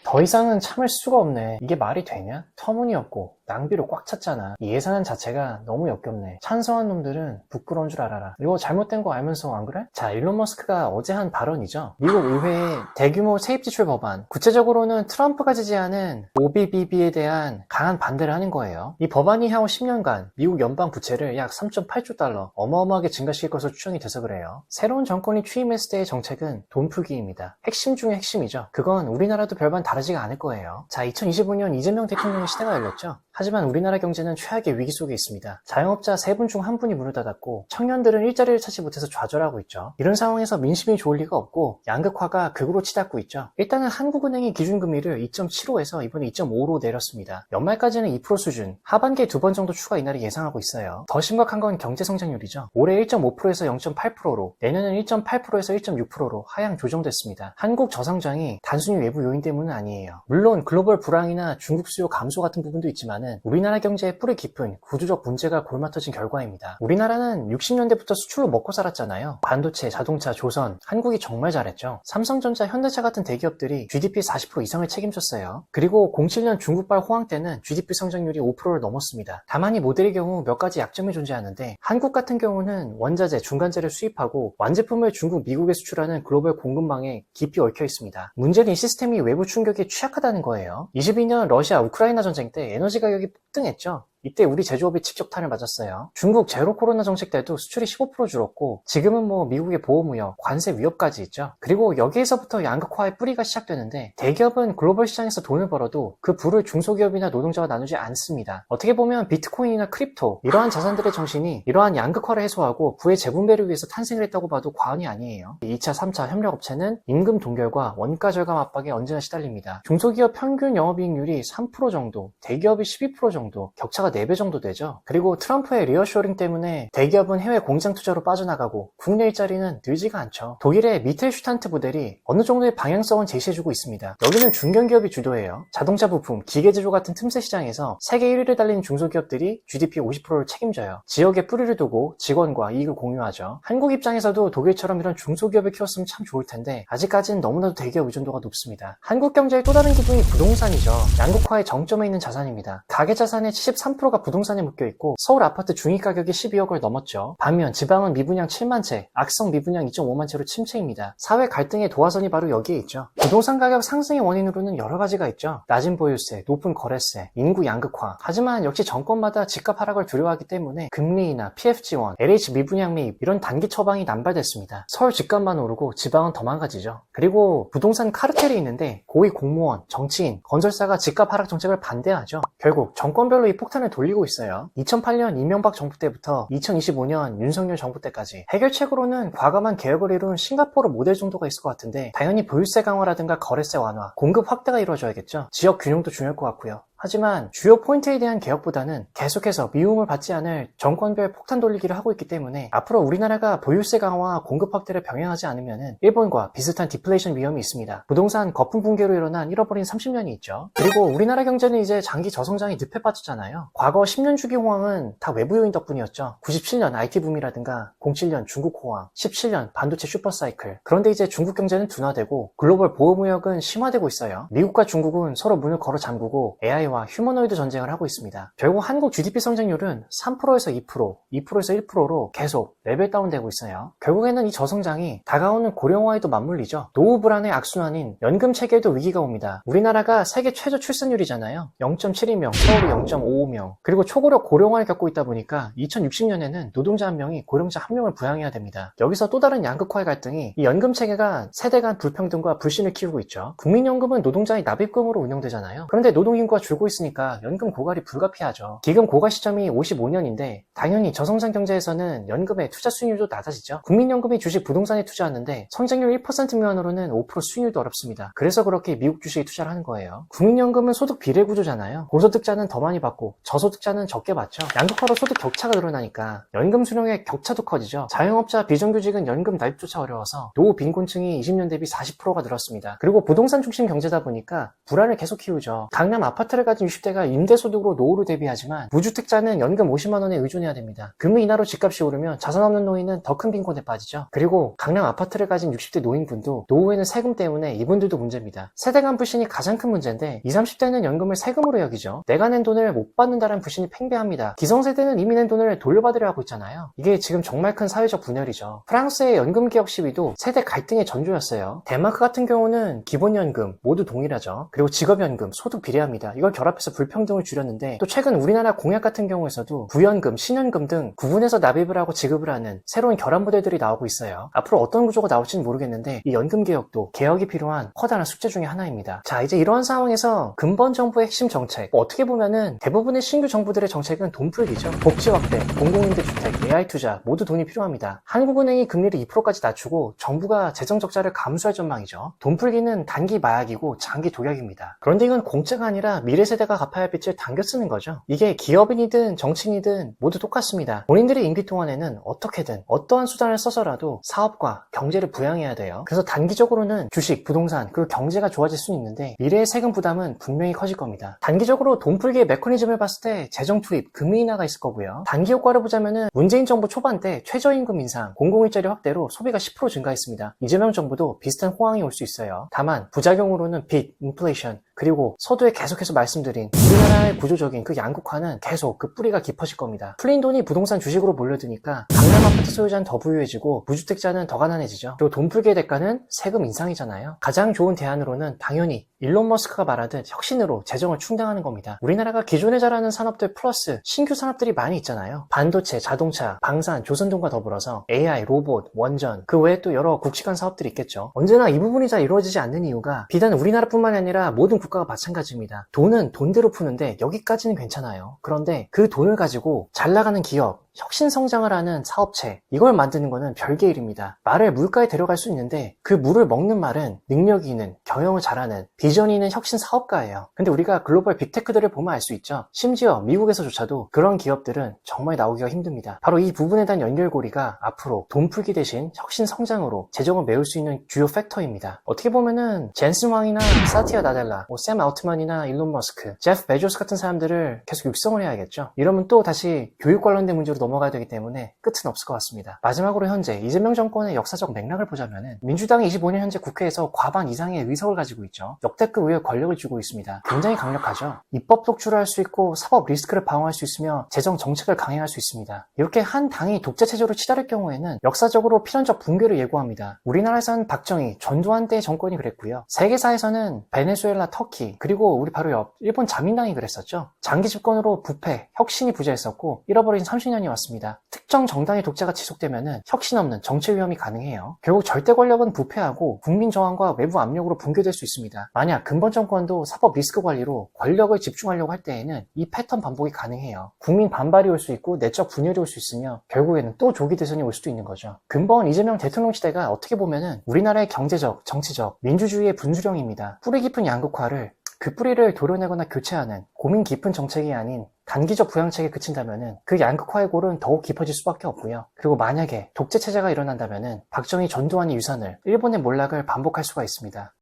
더 이상은 참을 수가 없네. 이게 말이 되냐? 터무니없고 낭비로 꽉 찼잖아. 이 예산안 자체가 너무 역겹네. 찬성한 놈들은 부끄러운 줄 알아라. 이거 잘못된 거 알면서 안 그래? 자, 일론 머스크가 어제 한 발언이죠. 미국 의회의 대규모 세입 지출 법안, 구체적으로는 트럼프가 지지하는 OBBB에 대한 강한 반대를 하는 거예요. 이 법안이 향후 10년간 미국 연방 부채를 약 3.8조 달러 어마어마하게 증가시킬 것으로 추정이 돼서 그래요. 새로운 정권이 취임했을 때의 정책은 돈 풀기입니다. 핵심 중에 핵심이죠. 그건 우리나라도 별반 다르지가 않을 거예요. 자, 2025년 이재명 대통령의 시대가 열렸죠. 하지만 우리나라 경제는 최악의 위기 속에 있습니다. 자영업자 3분 중 1분이 문을 닫았고 청년들은 일자리를 찾지 못해서 좌절하고 있죠. 이런 상황에서 민심이 좋을 리가 없고 양극화가 극으로 치닫고 있죠. 일단은 한국은행이 기준금리를 2.75에서 이번에 2.5로 내렸습니다. 연말까지는 2% 수준, 하반기에 2번 정도 추가 인하를 예상하고 있어요. 더 심각한 건 경제 성장률이죠. 올해 1.5%에서 0.8%로, 내년은 1.8%에서 1.6%로 하향 조정됐습니다. 한국 저성장이 단순히 외부 요인 때문은 아니에요. 물론 글로벌 불황이나 중국 수요 감소 같은 부분도 있지만은 우리나라 경제의 뿌리 깊은 구조적 문제가 골마터진 결과입니다. 우리나라는 60년대부터 수출로 먹고 살았잖아요. 반도체, 자동차, 조선, 한국이 정말 잘했죠. 삼성전자, 현대차 같은 대기업들이 GDP 40% 이상을 책임졌어요. 그리고 07년 중국발 호황 때는 GDP 성장률이 5%를 넘었습니다. 다만 이 모델의 경우 몇 가지 약점이 존재하는데 한국 같은 경우는 원자재, 중간재를 수입하고 완제품을 중국, 미국에 수출하는 글로벌 공급망에 깊이 얽혀 있습니다. 문제는 이 시스템이 외부 충격에 취약하다는 거예요. 22년 러시아, 우크라이나 전쟁 때 에너지 가격이 폭등했죠. 이때 우리 제조업이 직격탄을 맞았어요. 중국 제로 코로나 정책 때도 수출이 15% 줄었고 지금은 미국의 보호무역, 관세 위협까지 있죠. 그리고 여기에서부터 양극화의 뿌리가 시작되는데 대기업은 글로벌 시장에서 돈을 벌어도 그 부를 중소기업이나 노동자와 나누지 않습니다. 어떻게 보면 비트코인이나 크립토 이러한 자산들의 정신이 이러한 양극화를 해소하고 부의 재분배를 위해서 탄생을 했다고 봐도 과언이 아니에요. 2차, 3차 협력업체는 임금 동결과 원가 절감 압박에 언제나 시달립니다. 중소기업 평균 영업이익률이 3% 정도, 대기업이 12% 정도, 격차가 4배 정도 되죠. 그리고 트럼프의 리어쇼링 때문에 대기업은 해외 공장 투자로 빠져나가고 국내 일자리는 늘지가 않죠. 독일의 미텔슈탄트 모델이 어느 정도의 방향성은 제시해주고 있습니다. 여기는 중견기업이 주도해요. 자동차 부품, 기계제조 같은 틈새 시장에서 세계 1위를 달리는 중소기업들이 GDP 50%를 책임져요. 지역에 뿌리를 두고 직원과 이익을 공유하죠. 한국 입장에서도 독일처럼 이런 중소기업을 키웠으면 참 좋을 텐데 아직까지는 너무나도 대기업 의존도가 높습니다. 한국 경제의 또 다른 기둥이 부동산이죠. 양극화의 정점에 있는 자산입니다. 가계 자산의 73%가 부동산에 묶여있고 서울 아파트 중위 가격이 12억을 넘었죠. 반면 지방은 미분양 7만 채, 악성 미분양 2.5만 채로 침체입니다. 사회 갈등의 도화선이 바로 여기에 있죠. 부동산 가격 상승의 원인으로는 여러 가지가 있죠. 낮은 보유세, 높은 거래세, 인구 양극화. 하지만 역시 정권마다 집값 하락을 두려워하기 때문에 금리 인하, PF 지원, LH 미분양 매입 이런 단기 처방이 남발됐습니다. 서울 집값만 오르고 지방은 더 망가지죠. 그리고 부동산 카르텔이 있는데 고위 공무원, 정치인, 건설사가 집값 하락 정책을 반대하죠. 결국 정권별로 이 폭탄을 돌리고 있어요. 2008년 이명박 정부 때부터 2025년 윤석열 정부 때까지 해결책으로는 과감한 개혁을 이룬 싱가포르 모델 정도가 있을 것 같은데 당연히 보유세 강화라든가 거래세 완화, 공급 확대가 이루어져야겠죠. 지역 균형도 중요할 것 같고요. 하지만 주요 포인트에 대한 개혁보다는 계속해서 미움을 받지 않을 정권별 폭탄 돌리기를 하고 있기 때문에 앞으로 우리나라가 보유세 강화와 공급 확대를 병행하지 않으면 일본과 비슷한 디플레이션 위험이 있습니다. 부동산 거품 붕괴로 일어난 잃어버린 30년이 있죠. 그리고 우리나라 경제는 이제 장기 저성장이 늪에 빠졌잖아요. 과거 10년 주기 호황은 다 외부 요인 덕분이었죠. 97년 IT 붐이라든가 07년 중국 호황, 17년 반도체 슈퍼사이클. 그런데 이제 중국 경제는 둔화되고 글로벌 보호무역은 심화되고 있어요. 미국과 중국은 서로 문을 걸어 잠그고 AI 와 휴머노이드 전쟁을 하고 있습니다. 결국 한국 GDP 성장률은 3%에서 2%, 2%에서 1%로 계속 레벨 다운되고 있어요. 결국에는 이 저성장이 다가오는 고령화에도 맞물리죠. 노후 불안의 악순환인 연금 체계에도 위기가 옵니다. 우리나라가 세계 최저 출산율이잖아요. 0.72명, 서울이 0.55명. 그리고 초고령 고령화를 겪고 있다 보니까 2060년에는 노동자 1명이 고령자 1명을 부양해야 됩니다. 여기서 또 다른 양극화의 갈등이 이 연금 체계가 세대 간 불평등과 불신을 키우고 있죠. 국민연금은 노동자의 납입금으로 운영되잖아요. 그런데 노동인구가 줄고 있으니까 연금 고갈이 불가피하죠. 기금 고갈 시점이 55년인데 당연히 저성장 경제에서는 연금의 투자 수익률도 낮아지죠. 국민연금이 주식 부동산에 투자하는데 성장률 1% 미만으로는 5% 수익률도 어렵습니다. 그래서 그렇게 미국 주식에 투자를 하는 거예요. 국민연금은 소득 비례 구조잖아요. 고소득자는 더 많이 받고 저소득자는 적게 받죠. 양극화로 소득 격차가 늘어나니까 연금 수령의 격차도 커지죠. 자영업자 비정규직은 연금 납입조차 어려워서 노후 빈곤층이 20년 대비 40%가 늘었습니다. 그리고 부동산 중심 경제다 보니까 불안을 계속 키우죠. 강남 아파트를 가진 60대가 임대소득으로 노후를 대비하지만 무주택자는 연금 50만 원에 의존해야 됩니다. 금리 인하로 집값이 오르면 자산 없는 노인은 더 큰 빈곤에 빠지죠. 그리고 강남 아파트를 가진 60대 노인분도 노후에는 세금 때문에 이분들도 문제입니다. 세대 간 불신이 가장 큰 문제인데 20, 30대는 연금을 세금으로 여기죠. 내가 낸 돈을 못 받는다는 불신이 팽배합니다. 기성세대는 이미 낸 돈을 돌려받으려 하고 있잖아요. 이게 지금 정말 큰 사회적 분열이죠. 프랑스의 연금개혁 시위도 세대 갈등의 전조였어요. 덴마크 같은 경우는 기본연금 모두 동일하죠. 그리고 직업연금, 소득 비례합니다. 이걸 결합해서 불평등을 줄였는데 또 최근 우리나라 공약 같은 경우에서도 부연금, 신연금 등 구분해서 납입을 하고 지급을 하는 새로운 결합 모델들이 나오고 있어요. 앞으로 어떤 구조가 나올지는 모르겠는데 이 연금개혁도 개혁이 필요한 커다란 숙제 중에 하나입니다. 자, 이제 이러한 상황에서 근본 정부의 핵심 정책, 어떻게 보면은 대부분의 신규 정부들의 정책은 돈풀기죠. 복지 확대, 공공임대주택, AI 투자 모두 돈이 필요합니다. 한국은행이 금리를 2%까지 낮추고 정부가 재정 적자를 감수할 전망이죠. 돈풀기는 단기 마약이고 장기 독약입니다. 그런데 이건 공짜가 아니라 미래 세대가 갚아야 할 빚을 당겨 쓰는 거죠. 이게 기업인이든 정치인이든 모두 똑같습니다. 본인들의 임기 동안에는 어떻게든 어떠한 수단을 써서라도 사업과 경제를 부양해야 돼요. 그래서 단기적으로는 주식, 부동산, 그리고 경제가 좋아질 수는 있는데 미래의 세금 부담은 분명히 커질 겁니다. 단기적으로 돈풀기의 메커니즘을 봤을 때 재정 투입, 금리 인하가 있을 거고요. 단기 효과를 보자면은 문재인 정부 초반 때 최저임금 인상, 공공일자리 확대로 소비가 10% 증가했습니다. 이재명 정부도 비슷한 호황이 올 수 있어요. 다만 부작용으로는 빚, 인플레이션, 그리고 서두에 계속해서 말씀드린 우리나라의 구조적인 그 양극화는 계속 그 뿌리가 깊어질 겁니다. 풀린 돈이 부동산 주식으로 몰려드니까 강남 아파트 소유자는 더 부유해지고 무주택자는 더 가난해지죠. 그리고 돈풀기의 대가는 세금 인상이잖아요. 가장 좋은 대안으로는 당연히 일론 머스크가 말하듯 혁신으로 재정을 충당하는 겁니다. 우리나라가 기존에 잘하는 산업들 플러스 신규 산업들이 많이 있잖아요. 반도체, 자동차, 방산, 조선동과 더불어서 AI, 로봇, 원전, 그 외에 또 여러 굵직한 사업들이 있겠죠. 언제나 이 부분이 잘 이루어지지 않는 이유가 비단 우리나라뿐만 아니라 모든 국가가 마찬가지입니다. 돈은 돈대로 푸는데 여기까지는 괜찮아요. 그런데 그 돈을 가지고 잘 나가는 기업, 혁신 성장을 하는 사업체, 이걸 만드는 거는 별개의 일입니다. 말을 물가에 데려갈 수 있는데 그 물을 먹는 말은 능력이 있는, 경영을 잘하는, 비전이 있는 혁신 사업가예요. 근데 우리가 글로벌 빅테크들을 보면 알 수 있죠. 심지어 미국에서조차도 그런 기업들은 정말 나오기가 힘듭니다. 바로 이 부분에 대한 연결고리가 앞으로 돈풀기 대신 혁신 성장으로 재정을 메울 수 있는 주요 팩터입니다. 어떻게 보면은 젠슨 왕이나 사티아 나델라, 샘 알트만이나 일론 머스크, 제프 베조스 같은 사람들을 계속 육성을 해야겠죠. 이러면 또 다시 교육 관련된 문제로 넘어가야 되기 때문에 끝은 없을 것 같습니다. 마지막으로 현재 이재명 정권의 역사적 맥락을 보자면은 민주당이 25년 현재 국회에서 과반 이상의 의석을 가지고 있죠. 역대급 의회 권력을 쥐고 있습니다. 굉장히 강력하죠. 입법 독주를 할 수 있고 사법 리스크를 방어할 수 있으며 재정 정책을 강행할 수 있습니다. 이렇게 한 당이 독재 체제로 치달을 경우에는 역사적으로 필연적 붕괴를 예고합니다. 우리나라에서는 박정희, 전두환 때 정권이 그랬고요. 세계사에서는 베네수엘라, 터키, 그리고 우리 바로 옆 일본 자민당이 그랬었죠. 장기 집권으로 부패, 혁신이 부재했었고 잃어버린 30년이 왔습니다. 특정 정당의 독재가 지속되면은 혁신 없는 정치 위험이 가능해요. 결국 절대 권력은 부패하고 국민 저항과 외부 압력으로 붕괴될 수 있습니다. 만약 근본 정권도 사법 리스크 관리로 권력을 집중하려고 할 때에는 이 패턴 반복이 가능해요. 국민 반발이 올 수 있고 내적 분열이 올 수 있으며 결국에는 또 조기 대선이 올 수도 있는 거죠. 근본 이재명 대통령 시대가 어떻게 보면은 우리나라의 경제적, 정치적, 민주주의의 분수령입니다. 뿌리 깊은 양극화를 그 뿌리를 도려내거나 교체하는 고민 깊은 정책이 아닌 단기적 부양책에 그친다면은 그 양극화의 골은 더욱 깊어질 수밖에 없고요. 그리고 만약에 독재 체제가 일어난다면은 박정희, 전두환의 유산을 일본의 몰락을 반복할 수가 있습니다.